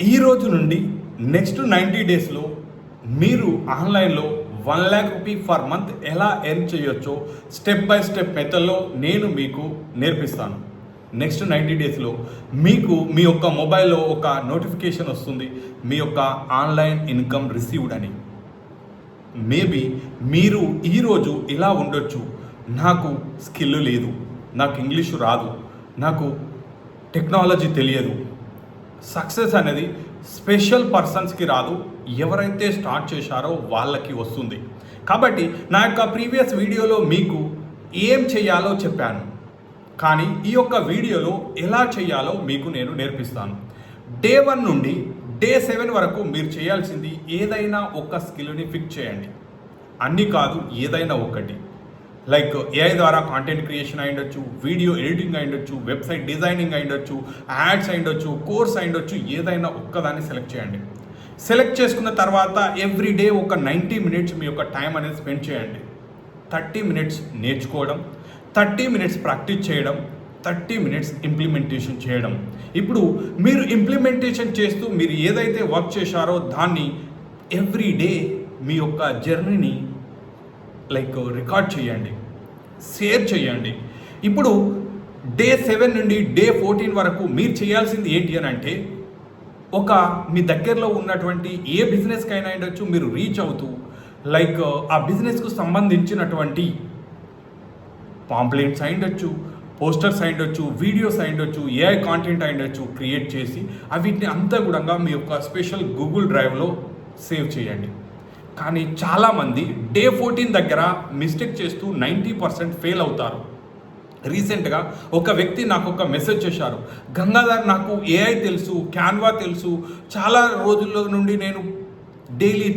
ఈ రోజు నుండి నెక్స్ట్ 90 డేస్లో మీరు ఆన్లైన్లో 1,00,000 రూపీ ఫర్ మంత్ ఎలా ఎర్న్ చేయొచ్చో స్టెప్ బై స్టెప్ మెథడ్లో నేను మీకు నేర్పిస్తాను. నెక్స్ట్ 90 డేస్లో మీకు మీ యొక్క మొబైల్లో ఒక నోటిఫికేషన్ వస్తుంది, మీ యొక్క ఆన్లైన్ ఇన్కమ్ రిసీవ్డ్ అని. మేబీ మీరు ఈరోజు ఇలా ఉండొచ్చు, నాకు స్కిల్ లేదు, నాకు ఇంగ్లీషు రాదు, నాకు టెక్నాలజీ తెలియదు. సక్సెస్ అనేది స్పెషల్ పర్సన్స్కి రాదు, ఎవరైతే స్టార్ట్ చేశారో వాళ్ళకి వస్తుంది. కాబట్టి నా యొక్క ప్రీవియస్ వీడియోలో మీకు ఏం చేయాలో చెప్పాను, కానీ ఈ యొక్క వీడియోలో ఎలా చేయాలో మీకు నేను నేర్పిస్తాను. డే 1 నుండి డే 7 వరకు మీరు చేయాల్సింది ఏదైనా ఒక స్కిల్ని ఫిక్స్ చేయండి. అన్నీ కాదు, ఏదైనా ఒకటి. లైక్ ఏఐ ద్వారా కాంటెంట్ క్రియేషన్ అయ్యుండొచ్చు, వీడియో ఎడిటింగ్ అయ్యుండొచ్చు, వెబ్సైట్ డిజైనింగ్ అయ్యుండొచ్చు, యాడ్స్ అయ్యుండొచ్చు, కోర్స్ అయ్యుండొచ్చు, ఏదైనా ఒక్కదాన్ని సెలెక్ట్ చేయండి. సెలెక్ట్ చేసుకున్న తర్వాత ఎవ్రీ డే ఒక 90 మినిట్స్ మీ యొక్క టైం అనేది స్పెండ్ చేయండి. 30 మినిట్స్ నేర్చుకోవడం, 30 మినిట్స్ ప్రాక్టీస్ చేయడం, 30 మినిట్స్ ఇంప్లిమెంటేషన్ చేయడం. ఇప్పుడు మీరు ఇంప్లిమెంటేషన్ చేస్తూ మీరు ఏదైతే వర్క్ చేశారో దాన్ని ఎవ్రీ డే మీ యొక్క జర్నీని రికార్డ్ చేయండి, షేర్ చేయండి. ఇప్పుడు డే 7 నుండి డే 14 వరకు మీరు చేయాల్సింది ఏంటి అని అంటే, ఒక మీ దగ్గరలో ఉన్నటువంటి ఏ బిజినెస్కైనా ఉండొచ్చు, మీరు రీచ్ అవుతూ ఆ బిజినెస్కు సంబంధించినటువంటి పాంప్లెట్స్ అయ్యుండొచ్చు, పోస్టర్స్ అయ్యుండొచ్చు, వీడియోస్ అయ్యుండొచ్చు, ఏఐ కాంటెంట్ అయ్యుండొచ్చు క్రియేట్ చేసి వీటిని అంతా కూడా మీ యొక్క స్పెషల్ గూగుల్ డ్రైవ్లో సేవ్ చేయండి. కానీ చాలామంది డే 14 దగ్గర మిస్టేక్ చేస్తూ 90% ఫెయిల్ అవుతారు. రీసెంట్గా ఒక వ్యక్తి నాకు ఒక మెసేజ్ చేశారు, గంగాధర్ నాకు ఏఐ తెలుసు, క్యాన్వా తెలుసు, చాలా రోజుల నుండి నేను డైలీ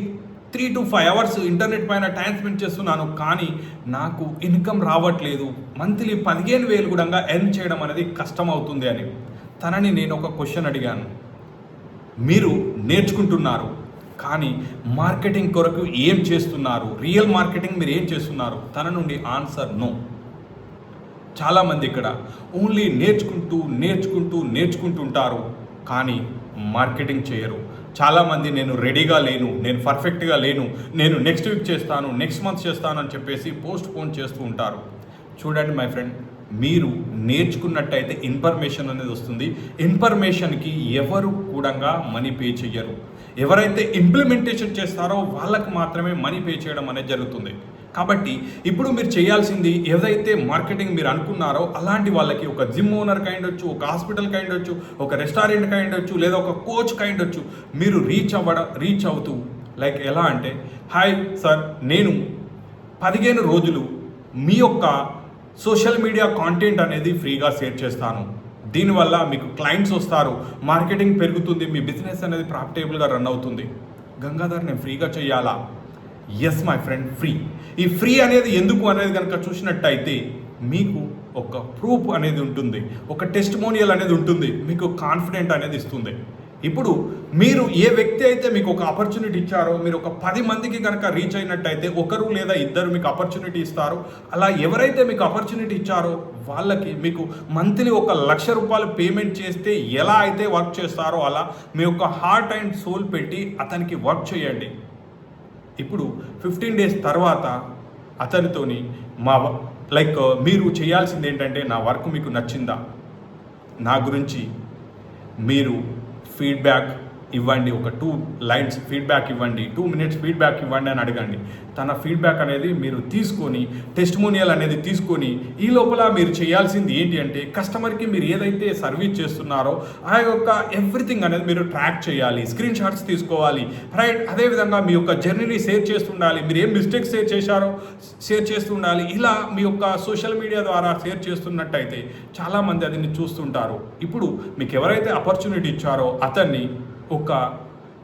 3 to 5 అవర్స్ ఇంటర్నెట్ పైన టైం స్పెండ్ చేస్తున్నాను, కానీ నాకు ఇన్కమ్ రావట్లేదు, మంత్లీ 15,000 కూడా ఎర్న్ చేయడం అనేది కష్టం అవుతుంది అని. తనని నేను ఒక క్వశ్చన్ అడిగాను, మీరు నేర్చుకుంటున్నారు కానీ మార్కెటింగ్ కొరకు ఏం చేస్తున్నారు, రియల్ మార్కెటింగ్ మీరు ఏం చేస్తున్నారు? తన నుండి ఆన్సర్ నో. చాలామంది ఇక్కడ ఓన్లీ నేర్చుకుంటుంటారు కానీ మార్కెటింగ్ చేయరు. చాలామంది నేను రెడీగా లేను, నేను పర్ఫెక్ట్గా లేను, నేను నెక్స్ట్ వీక్ చేస్తాను, నెక్స్ట్ మంత్ చేస్తాను అని చెప్పేసి పోస్ట్ పోన్ చేస్తూ ఉంటారు. చూడండి మై ఫ్రెండ్, మీరు నేర్చుకున్నట్టయితే ఇన్ఫర్మేషన్ అనేది వస్తుంది. ఇన్ఫర్మేషన్కి ఎవరు కూడా మనీ పే చేయరు. ఎవరైతే ఇంప్లిమెంటేషన్ చేస్తారో వాళ్ళకి మాత్రమే మనీ పే చేయడం అనేది జరుగుతుంది. కాబట్టి ఇప్పుడు మీరు చేయాల్సింది, ఏదైతే మార్కెటింగ్ మీరు అనుకున్నారో అలాంటి వాళ్ళకి, ఒక జిమ్ ఓనర్కి అయ్యుండొచ్చు, ఒక హాస్పిటల్కి అయ్యుండొచ్చు, ఒక రెస్టారెంట్కి అయ్యుండొచ్చు, లేదా ఒక కోచ్కి అయ్యుండొచ్చు, మీరు రీచ్ అవుతూ ఎలా అంటే, హాయ్ సార్, నేను 15 రోజులు మీ యొక్క సోషల్ మీడియా కాంటెంట్ అనేది ఫ్రీగా షేర్ చేస్తాను. దీనివల్ల మీకు క్లయింట్స్ వస్తారు, మార్కెటింగ్ పెరుగుతుంది, మీ బిజినెస్ అనేది ప్రాఫిటబుల్గా రన్ అవుతుంది. గంగాధర్, నేను ఫ్రీగా చేయాలా? Yes my friend, free. ఈ ఫ్రీ అనేది ఎందుకు అనేది కనుక చూసినట్టయితే మీకు ఒక ప్రూఫ్ అనేది ఉంటుంది, ఒక టెస్టిమోనియల్ అనేది ఉంటుంది, మీకు కాన్ఫిడెంట్ అనేది ఇస్తుంది. ఇప్పుడు మీరు ఏ వ్యక్తి అయితే మీకు ఒక ఆపర్చునిటీ ఇచ్చారో, మీరు ఒక 10 మందికి కనుక రీచ్ అయినట్టయితే ఒకరు లేదా ఇద్దరు మీకు ఆపర్చునిటీ ఇస్తారు. అలా ఎవరైతే మీకు ఆపర్చునిటీ ఇచ్చారో వాళ్ళకి మీకు మంత్లీ 1,00,000 రూపాయలు పేమెంట్ చేస్తే ఎలా అయితే వర్క్ చేస్తారో అలా మీ యొక్క హార్ట్ అండ్ సోల్ పెట్టి అతనికి వర్క్ చేయండి. ఇప్పుడు 15 డేస్ తర్వాత అతనితోని మీరు చేయాల్సింది ఏంటంటే, నా వర్క్ మీకు నచ్చిందా, నా గురించి మీరు ఫీడ్బ్యాక్ ఇవ్వండి, ఒక 2 లైన్స్ ఫీడ్బ్యాక్ ఇవ్వండి, 2 మినిట్స్ ఫీడ్బ్యాక్ ఇవ్వండి అని అడగండి. తన ఫీడ్బ్యాక్ అనేది మీరు తీసుకొని, టెస్టిమోనియల్ అనేది తీసుకొని, ఈ లోపల మీరు చేయాల్సింది ఏంటి అంటే, కస్టమర్కి మీరు ఏదైతే సర్వీస్ చేస్తున్నారో ఆ యొక్క ఎవ్రీథింగ్ అనేది మీరు ట్రాక్ చేయాలి, స్క్రీన్ షాట్స్ తీసుకోవాలి, రైట్. అదేవిధంగా మీ యొక్క జర్నీని షేర్ చేస్తుండాలి, మీరు ఏం మిస్టేక్స్ షేర్ చేస్తుండాలి. ఇలా మీ యొక్క సోషల్ మీడియా ద్వారా షేర్ చేస్తున్నట్టయితే చాలామంది అది చూస్తుంటారు. ఇప్పుడు మీకు ఎవరైతే ఆపర్చునిటీ ఇచ్చారో అతన్ని ఒక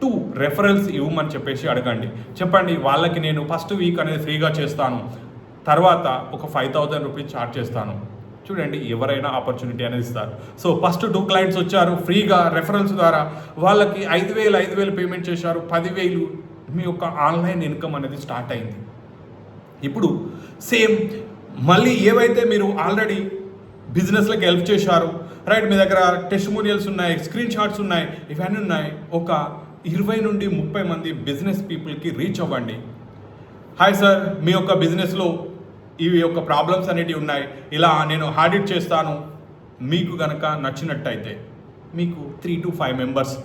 2 రెఫరల్స్ ఇవ్వమని చెప్పేసి అడగండి. చెప్పండి, వాళ్ళకి నేను ఫస్ట్ వీక్ అనేది ఫ్రీగా చేస్తాను, తర్వాత ఒక 5,000 రూపీస్ చార్జ్ చేస్తాను. చూడండి, ఎవరైనా ఆపర్చునిటీ అనేది ఇస్తారు. సో ఫస్ట్ 2 క్లయింట్స్ వచ్చారు ఫ్రీగా రెఫరల్స్ ద్వారా, వాళ్ళకి 5,000 పేమెంట్ చేశారు, 10,000 మీ యొక్క ఆన్లైన్ ఇన్కమ్ అనేది స్టార్ట్ అయింది. ఇప్పుడు సేమ్ మళ్ళీ ఏవైతే మీరు ఆల్రెడీ బిజినెస్లకు హెల్ప్ చేశారు, రైట్, మీ దగ్గర టెస్టిమోనియల్స్ ఉన్నాయి, స్క్రీన్ షాట్స్ ఉన్నాయి, ఇవన్నీ ఉన్నాయి. ఒక 20 నుండి 30 మంది బిజినెస్ పీపుల్కి రీచ్ అవ్వండి. హాయ్ సార్, మీ యొక్క బిజినెస్లో ఇవి యొక్క ప్రాబ్లమ్స్ అనేటివి ఉన్నాయి, ఇలా నేను ఆడిట్ చేస్తాను. మీకు కనుక నచ్చినట్టయితే మీకు 3 to 5 మెంబర్స్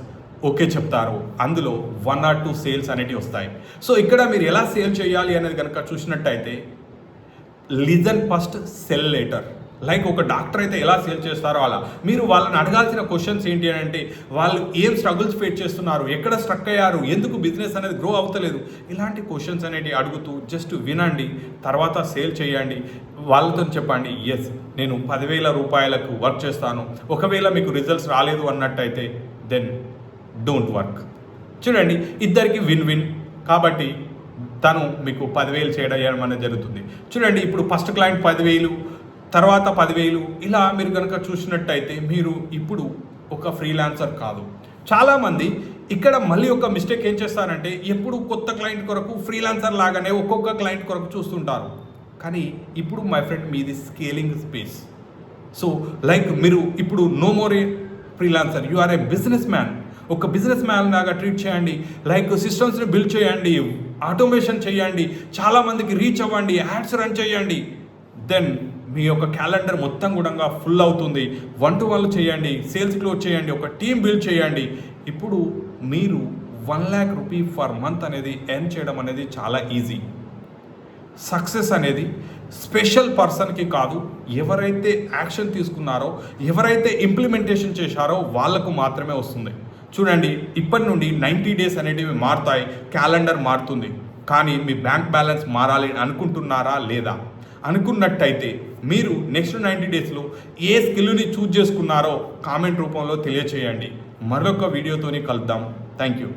ఓకే చెప్తారు. అందులో 1 or 2 సేల్స్ అనేటివి వస్తాయి. సో ఇక్కడ మీరు ఎలా సేల్ చేయాలి అనేది కనుక చూసినట్టయితే listen first, cell later. Like ఒక డాక్టర్ అయితే ఎలా సేల్ చేస్తారో అలా మీరు వాళ్ళని అడగాల్సిన క్వశ్చన్స్ ఏంటి అని అంటే, వాళ్ళు ఏం స్ట్రగుల్స్ ఫేస్ చేస్తున్నారు, ఎక్కడ స్ట్రక్ అయ్యారు, ఎందుకు బిజినెస్ అనేది గ్రో అవుతలేదు, ఇలాంటి క్వశ్చన్స్ అనేవి అడుగుతూ జస్ట్ వినండి, తర్వాత సేల్ చేయండి. వాళ్ళతో చెప్పండి, ఎస్ నేను 10,000 రూపాయలకు వర్క్ చేస్తాను, ఒకవేళ మీకు రిజల్ట్స్ రాలేదు అన్నట్టయితే దెన్ డోంట్ వర్క్. చూడండి, ఇద్దరికి విన్ విన్. కాబట్టి తను మీకు 10,000 చేయడం అనేది జరుగుతుంది. చూడండి, ఇప్పుడు ఫస్ట్ క్లయింట్ 10,000, తర్వాత 10,000, ఇలా మీరు కనుక చూసినట్టయితే మీరు ఇప్పుడు ఒక ఫ్రీలాన్సర్ కాదు. చాలామంది ఇక్కడ మళ్ళీ ఒక మిస్టేక్ ఏం చేస్తారంటే, ఎప్పుడు కొత్త క్లయింట్ కొరకు ఫ్రీలాన్సర్ లాగానే ఒక్కొక్క క్లయింట్ కొరకు చూస్తుంటారు. కానీ ఇప్పుడు మై ఫ్రెండ్, మీది స్కేలింగ్ స్పేస్. సో లైక్ మీరు ఇప్పుడు no more a freelancer, you are a businessman. ఒక బిజినెస్ మ్యాన్ లాగా ట్రీట్ చేయండి. లైక్ సిస్టమ్స్ని బిల్డ్ చేయండి, ఆటోమేషన్ చేయండి, చాలామందికి రీచ్ అవ్వండి, యాడ్స్ రన్ చేయండి. దెన్ మీ యొక్క క్యాలెండర్ మొత్తం కూడా ఫుల్ అవుతుంది. 1-to-1 చేయండి, సేల్స్ క్లోజ్ చేయండి, ఒక టీమ్ బిల్డ్ చేయండి. ఇప్పుడు మీరు 1 lakh రూపీ ఫర్ మంత్ అనేది ఎర్న్ చేయడం అనేది చాలా ఈజీ. సక్సెస్ అనేది స్పెషల్ పర్సన్కి కాదు, ఎవరైతే యాక్షన్ తీసుకున్నారో, ఎవరైతే ఇంప్లిమెంటేషన్ చేశారో వాళ్ళకు మాత్రమే వస్తుంది. చూడండి, ఇప్పటి నుండి 90 days అనేటివి మారుతాయి, క్యాలెండర్ మారుతుంది. కానీ మీ బ్యాంక్ బ్యాలెన్స్ మారాలి అనుకుంటున్నారా లేదా? అనుకున్నట్టయితే మీరు నెక్స్ట్ 90 daysలో ఏ స్కిల్ని చూజ్ చేసుకున్నారో కామెంట్ రూపంలో తెలియచేయండి. మరొక వీడియోతోని కలుద్దాం. Thank you.